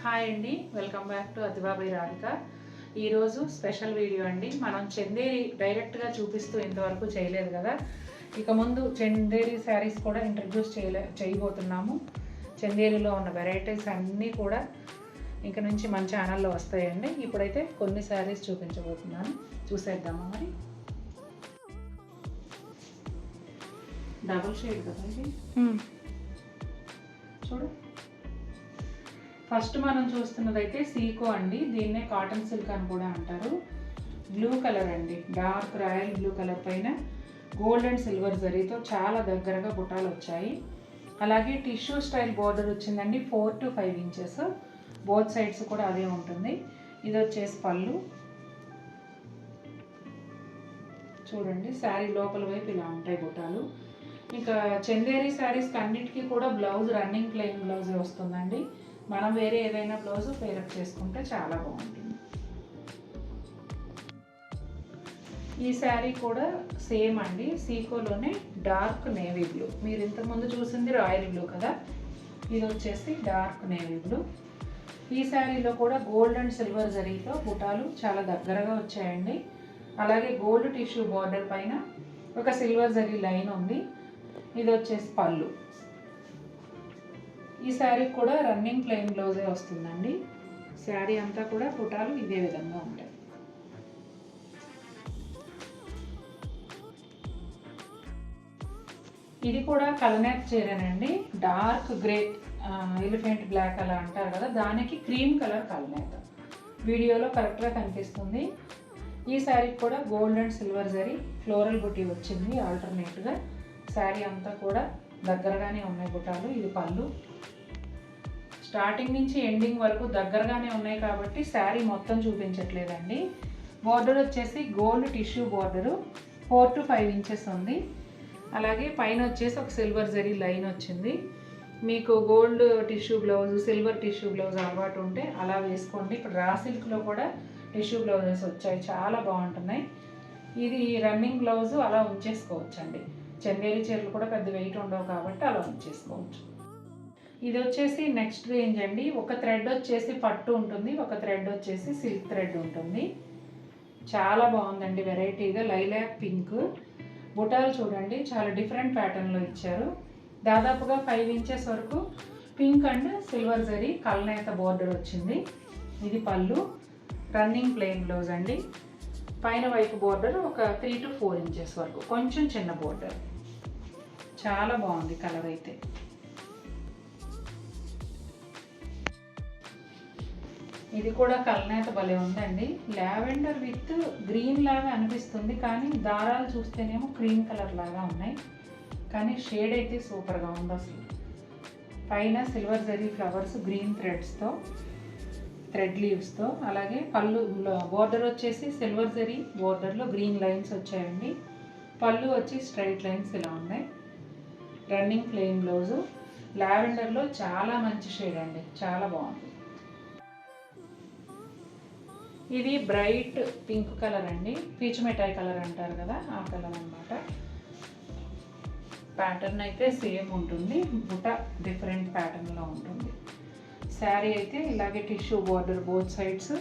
Hi అండి, welcome back to అతిబాబాయ్ Radhika. ఈరోజు special video అండి. మనం చందేరి డైరెక్ట్గా చూపిస్తూ ఇంతవరకు చేయలేదు కదా. ఇక ముందు చందేరి శారీస్ కూడా ఇంట్రడ్యూస్ చేయబోతున్నాము. చందేరిలో ఉన్న వెరైటీస్ అన్నీ కూడా ఇంక నుంచి మన ఛానల్లో వస్తాయండి. ఇప్పుడైతే కొన్ని శారీస్ చూపించబోతున్నాను, చూసేద్దామా మరి. డబుల్ షేడ్ కదా ఇది, చూడు. ఫస్ట్ మనం చూస్తున్నదైతే సీకో అండి. దీన్నే కాటన్ సిల్క్ అని కూడా అంటారు. బ్లూ కలర్ అండి, డార్క్ రాయల్ బ్లూ కలర్ పైన గోల్డ్ అండ్ సిల్వర్ జరీతో చాలా దగ్గరగా బుటాలు వచ్చాయి. అలాగే టిష్యూ స్టైల్ బోర్డర్ వచ్చిందండి, 4 to 5 ఇంచెస్. బోత్ సైడ్స్ కూడా అదే ఉంటుంది. ఇది వచ్చేసి పళ్ళు. చూడండి, శారీ లోపల వైపు ఇలా ఉంటాయి బుటాలు. ఇంకా చందేరి శారీస్కి అన్నిటికీ కూడా బ్లౌజ్ రన్నింగ్ ప్లెయిన్ బ్లౌజే వస్తుందండి. మనం వేరే ఏదైనా బ్లౌజ్ పేరప్ చేసుకుంటే చాలా బాగుంటుంది. ఈ శారీ కూడా సేమ్ అండి, సీకోలోనే డార్క్ నేవీ బ్లూ. మీరు ఇంతకుముందు చూసింది రాయల్ బ్లూ కదా, ఇది వచ్చేసి డార్క్ నేవీ బ్లూ. ఈ శారీలో కూడా గోల్డ్ అండ్ సిల్వర్ జరీతో బుటాలు చాలా దగ్గరగా వచ్చాయండి. అలాగే గోల్డ్ టిష్యూ బార్డర్ పైన ఒక సిల్వర్ జరీ లైన్ ఉంది. ఇది వచ్చేసి పళ్ళు. ఈ శారీ కూడా రన్నింగ్ ప్లెయిన్ బ్లౌజే వస్తుందండి. శారీ అంతా కూడా బుటాలు ఇదే విధంగా ఉంటాయి. ఇది కూడా కలనేత చీరనండి. డార్క్ గ్రే, ఎలిఫెంట్ బ్లాక్ అలా అంటారు కదా, దానికి క్రీమ్ కలర్ కలనేత. వీడియోలో కరెక్ట్గా కనిపిస్తుంది. ఈ శారీకి కూడా gold and silver zari floral బుటీ వచ్చింది ఆల్టర్నేట్గా. శారీ అంతా కూడా దగ్గరగానే ఉన్నాయి బుటాలు. ఇది పళ్ళు. స్టార్టింగ్ నుంచి ఎండింగ్ వరకు దగ్గరగానే ఉన్నాయి కాబట్టి శారీ మొత్తం చూపించట్లేదండి. బార్డర్ వచ్చేసి gold tissue border, 4 to 5 inches ఉంది. అలాగే పైన వచ్చేసి ఒక సిల్వర్ జరీ లైన్ వచ్చింది. మీకు gold tissue blouse, silver tissue blouse అలవాటు ఉంటే అలా వేసుకోండి. ఇప్పుడు రా సిల్క్లో కూడా టిష్యూ బ్లౌజెస్ వచ్చాయి, చాలా బాగుంటున్నాయి. ఇది రన్నింగ్ బ్లౌజు అలా ఉంచేసుకోవచ్చండి. చందేరి చీరలు కూడా పెద్ద వెయిట్ ఉండవు కాబట్టి అలా ఉంచేసుకోవచ్చు. ఇది వచ్చేసి నెక్స్ట్ రేంజ్ అండి. ఒక థ్రెడ్ వచ్చేసి పట్టు ఉంటుంది, ఒక థ్రెడ్ వచ్చేసి సిల్క్ థ్రెడ్ ఉంటుంది. చాలా బాగుందండి, వెరైటీగా లైలాక్ పింక్. బుటాలు చూడండి, చాలా డిఫరెంట్ ప్యాటర్న్లో ఇచ్చారు. దాదాపుగా 5 ఇంచెస్ వరకు పింక్ అండ్ సిల్వర్ జరీ కల్నేత బోర్డర్ వచ్చింది. ఇది పళ్ళు. రన్నింగ్ ప్లెయిన్ బ్లౌజ్ అండి. పైన వైపు బోర్డర్ ఒక 3 to 4 ఇంచెస్ వరకు, కొంచెం చిన్న బోర్డర్. చాలా బాగుంది కలర్ అయితే. ఇది కూడా కల్నేత భలే ఉందండి. లావెండర్ విత్ గ్రీన్ లాగా అనిపిస్తుంది, కానీ దారాలు చూస్తేనేమో క్రీమ్ కలర్ లాగా ఉన్నాయి. కానీ షేడ్ అయితే సూపర్గా ఉంది అసలు. పైన సిల్వర్ జరీ ఫ్లవర్స్ గ్రీన్ థ్రెడ్స్తో, థ్రెడ్ లీవ్స్తో. అలాగే పళ్ళు బోర్డర్ వచ్చేసి సిల్వర్ జరీ బోర్డర్లో గ్రీన్ లైన్స్ వచ్చాయండి. పళ్ళు వచ్చి స్ట్రైట్ లైన్స్ ఇలా ఉన్నాయి. Running plain blouse. లావెండర్లో చాలా మంచి షేడ్ అండి, చాలా బాగుంది. ఇది బ్రైట్ పింక్ కలర్ అండి, పీచు మిఠాయి కలర్ అంటారు కదా, ఆ కలర్ అన్నమాట. ప్యాటర్న్ అయితే సేమ్ ఉంటుంది, బుట్ట డిఫరెంట్ ప్యాటర్న్లో ఉంటుంది. శారీ అయితే ఇలాగే tissue border both sides.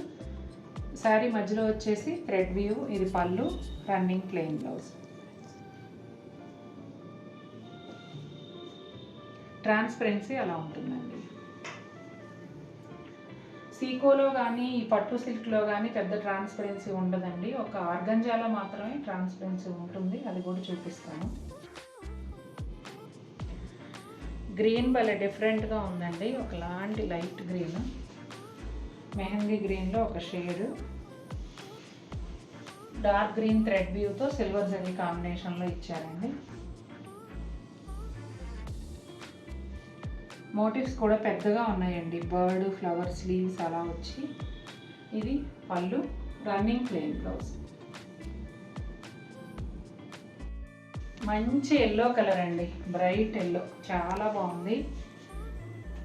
Sari మధ్యలో వచ్చేసి థ్రెడ్ వ్యూ. ఇది పళ్ళు. Running plain blouse. ట్రాన్స్పరెన్సీ అలా ఉంటుందండి. సీకోలో కానీ ఈ పట్టు సిల్క్లో కానీ పెద్ద ట్రాన్స్పరెన్సీ ఉండదండి. ఒక ఆర్గంజాలో మాత్రమే ట్రాన్స్పరెన్సీ ఉంటుంది, అది కూడా చూపిస్తాను. గ్రీన్ భలే డిఫరెంట్గా ఉందండి, ఒకలాంటి లైట్ గ్రీన్, మెహందీ గ్రీన్లో ఒక షేడ్. డార్క్ గ్రీన్ థ్రెడ్ వ్యూతో సిల్వర్ జరీ కాంబినేషన్లో ఇచ్చారండి. మోటివ్స్ కూడా పెద్దగా ఉన్నాయండి, బర్డ్, ఫ్లవర్స్, లీవ్స్ అలా వచ్చి. ఇది పళ్ళు. Running plain blouse. మంచి ఎల్లో కలర్ అండి, బ్రైట్ ఎల్లో, చాలా బాగుంది.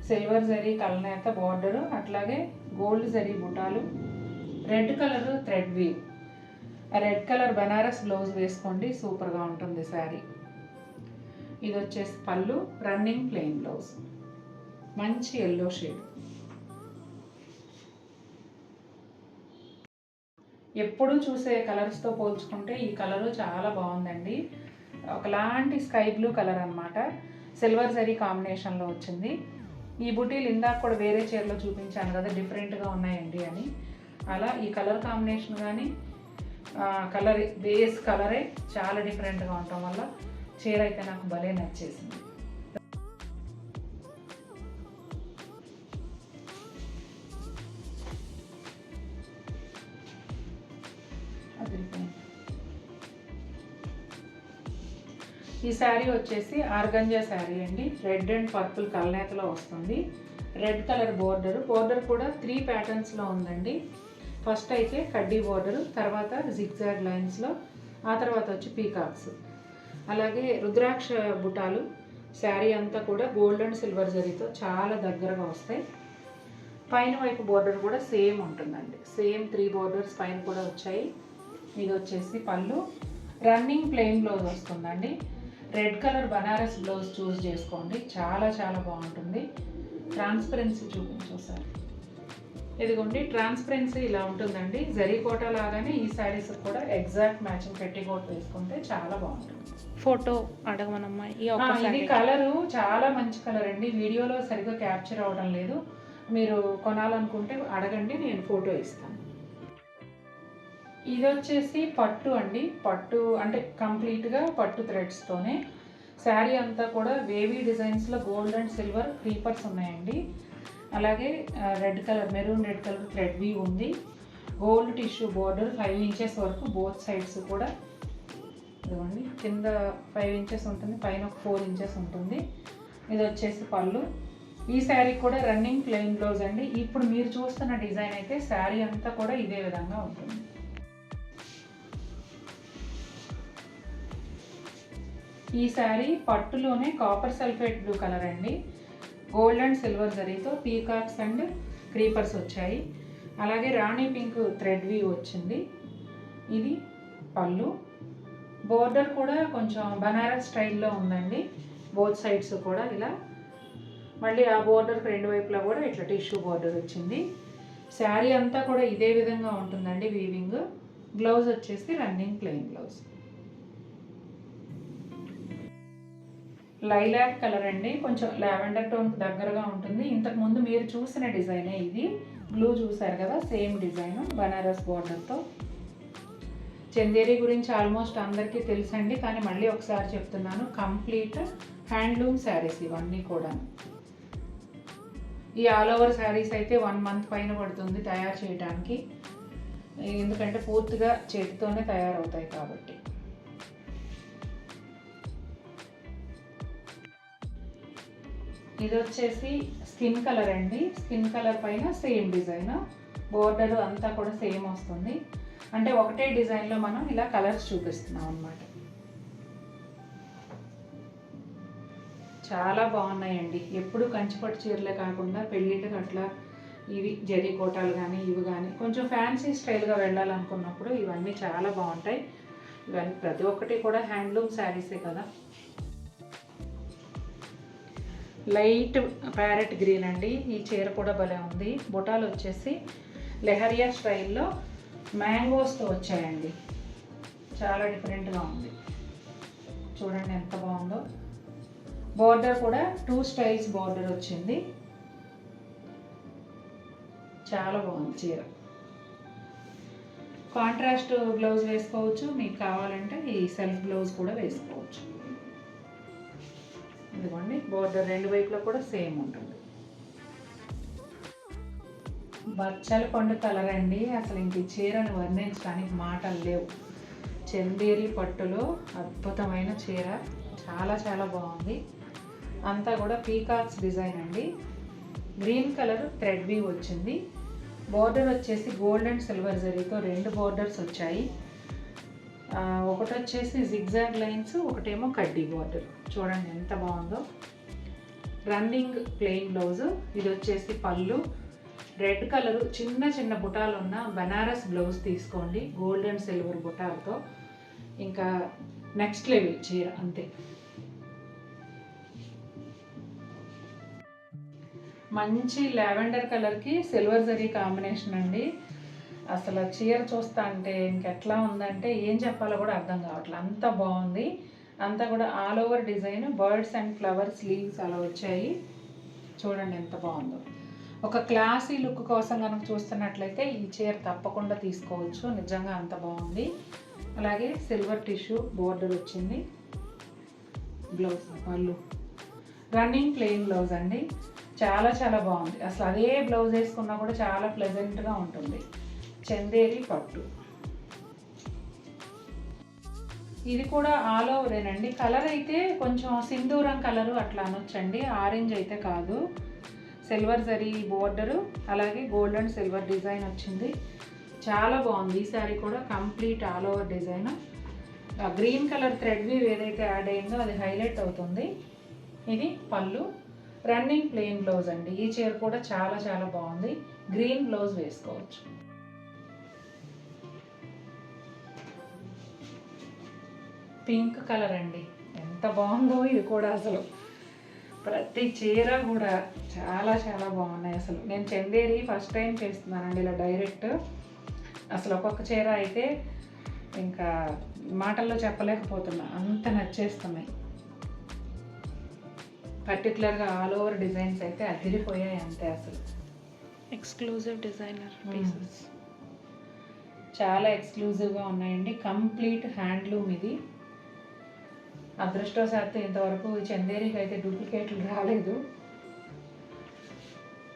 సిల్వర్ జరీ కల్నేత బార్డరు, అట్లాగే గోల్డ్ జరీ బుటాలు. Red colour thread weave. Red colour Banaras blouse వేసుకోండి, సూపర్గా ఉంటుంది శారీ. ఇది వచ్చేసి పళ్ళు. Running plain blouse. మంచి ఎల్లో షేడ్. ఎప్పుడు చూసే కలర్స్తో పోల్చుకుంటే ఈ కలరు చాలా బాగుందండి. ఒకలాంటి స్కై బ్లూ కలర్ అనమాట, సిల్వర్ జరీ కాంబినేషన్లో వచ్చింది. ఈ బుటీలు ఇందాక కూడా వేరే చీరలో చూపించాను కదా డిఫరెంట్గా ఉన్నాయండి అని. అలా ఈ కలర్ కాంబినేషన్ కానీ కలర్ బేస్ కలరే చాలా డిఫరెంట్గా ఉండటం వల్ల చీర అయితే నాకు భలే నచ్చేసింది. ఈ శారీ వచ్చేసి ఆర్గంజా శారీ అండి. రెడ్ అండ్ పర్పుల్ కలనేతలో వస్తుంది. రెడ్ కలర్ బోర్డర్ కూడా 3 ప్యాటర్న్స్లో ఉందండి. ఫస్ట్ అయితే కడ్డీ బోర్డరు, తర్వాత జిగ్జాగ్ లైన్స్లో, ఆ తర్వాత వచ్చి పీకాక్స్, అలాగే రుద్రాక్ష బుటాలు. శారీ అంతా కూడా గోల్డ్ అండ్ సిల్వర్ జరీతో చాలా దగ్గరగా వస్తాయి. పైన వైపు బోర్డర్ కూడా సేమ్ ఉంటుందండి. సేమ్ 3 బోర్డర్స్ పైన కూడా వచ్చాయి. ఇది వచ్చేసి పళ్ళు. రన్నింగ్ ప్లెయిన్ బ్లౌజ్ వస్తుందండి. రెడ్ కలర్ బనారస్ బ్లౌజ్ చూస్ చేసుకోండి, చాలా చాలా బాగుంటుంది. ట్రాన్స్పరెన్సీ చూపించోసారి. ఇదిగోండి ట్రాన్స్పరెన్సీ ఇలా ఉంటుందండి. జరీకోట లాగానే ఈ శారీస్ కూడా ఎగ్జాక్ట్ మ్యాచింగ్ పెట్టికోట్ వేసుకుంటే చాలా బాగుంటుంది. ఫోటో అడగమనమ్మా. ఇది కలరు చాలా మంచి కలర్ అండి. వీడియోలో సరిగ్గా క్యాప్చర్ అవ్వడం లేదు. మీరు కొనాలనుకుంటే అడగండి, నేను ఫోటో ఇస్తాను. ఇది వచ్చేసి పట్టు అండి. పట్టు అంటే కంప్లీట్గా పట్టు థ్రెడ్స్తోనే శారీ అంతా కూడా వేవీ డిజైన్స్లో గోల్డ్ అండ్ సిల్వర్ క్రీపర్స్ ఉన్నాయండి. అలాగే maroon red colour thread weave ఉంది. గోల్డ్ టిష్యూ బోర్డర్ 5 ఇంచెస్ వరకు బోత్ సైడ్స్ కూడా. ఇదిగోండి కింద 5 ఇంచెస్ ఉంటుంది, పైన ఒక 4 ఇంచెస్ ఉంటుంది. ఇది వచ్చేసి పళ్ళు. ఈ శారీ కూడా రన్నింగ్ ప్లెయిన్ బ్లౌజ్ అండి. ఇప్పుడు మీరు చూస్తున్న డిజైన్ అయితే శారీ అంతా కూడా ఇదే విధంగా ఉంటుంది. ఈ శారీ పట్టులోనే కాపర్ సల్ఫేట్ బ్లూ కలర్ అండి. గోల్డ్ అండ్ సిల్వర్ జరీతో పీకాక్స్ అండ్ క్రీపర్స్ వచ్చాయి. అలాగే రాణి పింక్ థ్రెడ్ వీ వచ్చింది. ఇది పళ్ళు. బోర్డర్ కూడా కొంచెం బనారస్ స్టైల్లో ఉందండి. బోత్ సైడ్స్ కూడా ఇలా. మళ్ళీ ఆ బోర్డర్కి 2 వైపులా కూడా ఇట్లా టిష్యూ బోర్డర్ వచ్చింది. శారీ అంతా కూడా ఇదే విధంగా ఉంటుందండి వీవింగ్. బ్లౌజ్ వచ్చేసి running plain blouse. Lilac colour అండి, కొంచెం లావెండర్ టోన్కి దగ్గరగా ఉంటుంది. ఇంతకుముందు మీరు చూసిన డిజైనే ఇది. బ్లూ చూసారు కదా, సేమ్ డిజైన్ బనారస్ బోర్డర్తో. చందేరి గురించి ఆల్మోస్ట్ అందరికీ తెలుసండి, కానీ మళ్ళీ ఒకసారి చెప్తున్నాను, కంప్లీట్ హ్యాండ్లూమ్ శారీస్ ఇవన్నీ కూడా. ఈ ఆల్ ఓవర్ శారీస్ అయితే 1 మంత్ పైన పడుతుంది తయారు చేయడానికి, ఎందుకంటే పూర్తిగా చేతితోనే తయారవుతాయి కాబట్టి. ఇది వచ్చేసి స్కిన్ కలర్ అండి. స్కిన్ కలర్ పైన సేమ్ డిజైన్, బోర్డర్ అంతా కూడా సేమ్ వస్తుంది. అంటే ఒకటే డిజైన్లో మనం ఇలా కలర్స్ చూపిస్తున్నాం అన్నమాట. చాలా బాగున్నాయండి. ఎప్పుడు కంచిపట్టు చీరలే కాకుండా పెళ్ళిళ్ళకి అట్లా ఇవి జరీ కోటాలు కానీ ఇవి కానీ కొంచెం ఫ్యాన్సీ స్టైల్గా వెళ్ళాలనుకున్నప్పుడు ఇవన్నీ చాలా బాగుంటాయి. ఇవన్నీ ప్రతి ఒక్కటి కూడా హ్యాండ్లూమ్ శారీసే కదా. లైట్ ప్యారెట్ గ్రీన్ అండి. ఈ చీర కూడా భలే ఉంది. బుటాలు వచ్చేసి లెహరియా స్టైల్లో మ్యాంగోస్తో వచ్చాయండి. చాలా డిఫరెంట్గా ఉంది, చూడండి ఎంత బాగుందో. బోర్డర్ కూడా 2 స్టైల్స్ బోర్డర్ వచ్చింది. చాలా బాగుంది చీర. కాంట్రాస్ట్ బ్లౌజ్ వేసుకోవచ్చు, మీకు కావాలంటే ఈ సెల్ఫ్ బ్లౌజ్ కూడా వేసుకోవచ్చు. ఇదిగోండి బోర్డర్ 2 వైపులా కూడా సేమ్ ఉంటుంది. బచ్చల పండు కలర్ అండి. అసలు ఇంక ఈ చీరను వర్ణించడానికి మాటలు లేవు. చందేరి పట్టులో అద్భుతమైన చీర, చాలా చాలా బాగుంది. అంతా కూడా పీకాక్స్ డిజైన్ అండి. గ్రీన్ కలర్ థ్రెడ్ వీ వచ్చింది. బోర్డర్ వచ్చేసి గోల్డ్ అండ్ సిల్వర్ జరీతో 2 బోర్డర్స్ వచ్చాయి. ఒకటి వచ్చేసి జిగ్జాగ్ లైన్స్, ఒకటేమో కడ్డీ బోర్డర్. చూడండి ఎంత బాగుందో. Running plain blouse. ఇది వచ్చేసి పళ్ళు. రెడ్ కలర్ చిన్న చిన్న బుటాలు ఉన్న బనారస్ బ్లౌజ్ తీసుకోండి, గోల్డ్ అండ్ సిల్వర్ బుటాలతో. ఇంకా నెక్స్ట్ లెవెల్ చీర అంతే. మంచి లావెండర్ కలర్కి సిల్వర్ జరీ కాంబినేషన్ అండి. అసలు చీర చూస్తా అంటే ఇంకెట్లా ఉందంటే ఏం చెప్పాలో కూడా అర్థం కావట్లేదు, అంత బాగుంది. అంతా కూడా all over design birds and flowers leaves అలా వచ్చాయి. చూడండి ఎంత బాగుందో. ఒక క్లాసీ లుక్ కోసం కనుక చూస్తున్నట్లయితే ఈ చీర తప్పకుండా తీసుకోవచ్చు, నిజంగా అంత బాగుంది. అలాగే సిల్వర్ టిష్యూ బోర్డర్ వచ్చింది. బ్లౌజ్ పళ్ళు రన్నింగ్ ప్లెయిన్ బ్లౌజ్ అండి, చాలా చాలా బాగుంది. అసలు అదే బ్లౌజ్ వేసుకున్నా కూడా చాలా ప్లెజెంట్గా ఉంటుంది. చందేరి పట్టు, ఇది కూడా ఆల్ ఓవరేనండి. కలర్ అయితే కొంచెం సింధూరం కలరు అట్లా అనొచ్చండి, ఆరెంజ్ అయితే కాదు. సిల్వర్ జరీ బోర్డరు అలాగే గోల్డ్ అండ్ సిల్వర్ డిజైన్ వచ్చింది, చాలా బాగుంది. ఈ సారీ కూడా complete all over design. Green colour thread weave ఏదైతే యాడ్ అయిందో అది హైలైట్ అవుతుంది. ఇది పళ్ళు, రన్నింగ్ ప్లెయిన్ బ్లౌజ్ అండి. ఈ చీర కూడా చాలా చాలా బాగుంది, గ్రీన్ బ్లౌజ్ వేసుకోవచ్చు. పింక్ కలర్ అండి, ఎంత బాగుందో ఇది కూడా. అసలు ప్రతి చీర కూడా చాలా చాలా బాగున్నాయి. అసలు నేను చందేరి ఫస్ట్ టైం చేస్తున్నానండి ఇలా డైరెక్ట్. అసలు ఒక్కొక్క చీర అయితే ఇంకా మాటల్లో చెప్పలేకపోతున్నా, అంత నచ్చేస్తున్నాయి. పర్టికులర్గా ఆల్ ఓవర్ డిజైన్స్ అయితే అదిరిపోయాయి అంతే. అసలు ఎక్స్క్లూజివ్ డిజైనర్ పీసెస్ చాలా ఎక్స్క్లూజివ్గా ఉన్నాయండి. కంప్లీట్ హ్యాండ్లూమ్ ఇది. అదృష్టవశాత్తు ఇంతవరకు చందేరికి అయితే డూప్లికేట్లు రాలేదు.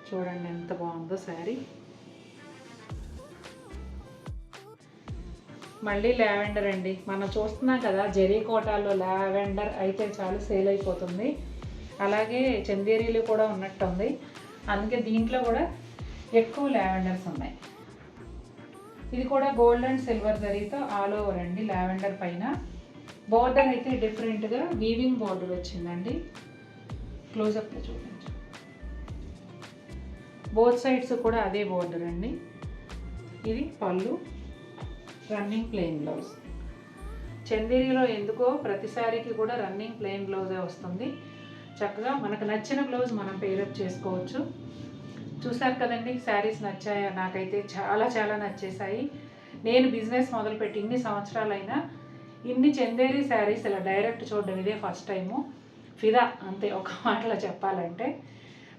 చూడండి ఎంత బాగుందో శారీ. మళ్ళీ లావెండర్ అండి, మనం చూస్తున్నాం కదా జరీ కోటాల్లో లావెండర్ అయితే చాలా సేల్ అయిపోతుంది. అలాగే చందేరీలు కూడా ఉన్నట్టుంది, అందుకే దీంట్లో కూడా ఎక్కువ లావెండర్స్ ఉన్నాయి. ఇది కూడా గోల్డ్ అండ్ సిల్వర్ జరీతో ఆల్ ఓవర్ అండి. లావెండర్ పైన బోర్డర్ అయితే డిఫరెంట్గా వీవింగ్ బోర్డర్ వచ్చిందండి. క్లోజప్లో చూడండి, బోత్ సైడ్స్ కూడా అదే బోర్డర్ అండి. ఇది పళ్ళు, రన్నింగ్ ప్లెయిన్ బ్లౌజ్. చందేరిలో ఎందుకో ప్రతిసారికి కూడా రన్నింగ్ ప్లెయిన్ బ్లౌజే వస్తుంది. చక్కగా మనకు నచ్చిన బ్లౌజ్ మనం పేరప్ చేసుకోవచ్చు. చూసారు కదండి, శారీస్ నచ్చాయా? నాకైతే చాలా చాలా నచ్చేసాయి. నేను బిజినెస్ మొదలుపెట్టి ఇన్ని సంవత్సరాలైనా ఇన్ని చందేరి శారీస్ ఇలా డైరెక్ట్ చూడడం ఇదే ఫస్ట్ టైము. ఫిదా అంతే ఒక మాటలో చెప్పాలంటే.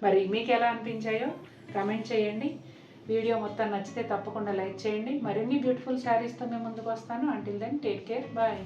మరి మీకు ఎలా అనిపించాయో కమెంట్ చేయండి. వీడియో మొత్తం నచ్చితే తప్పకుండా లైక్ చేయండి. మరిన్ని బ్యూటిఫుల్ శారీస్తో మేము ముందుకు వస్తాను. Until then take care, bye.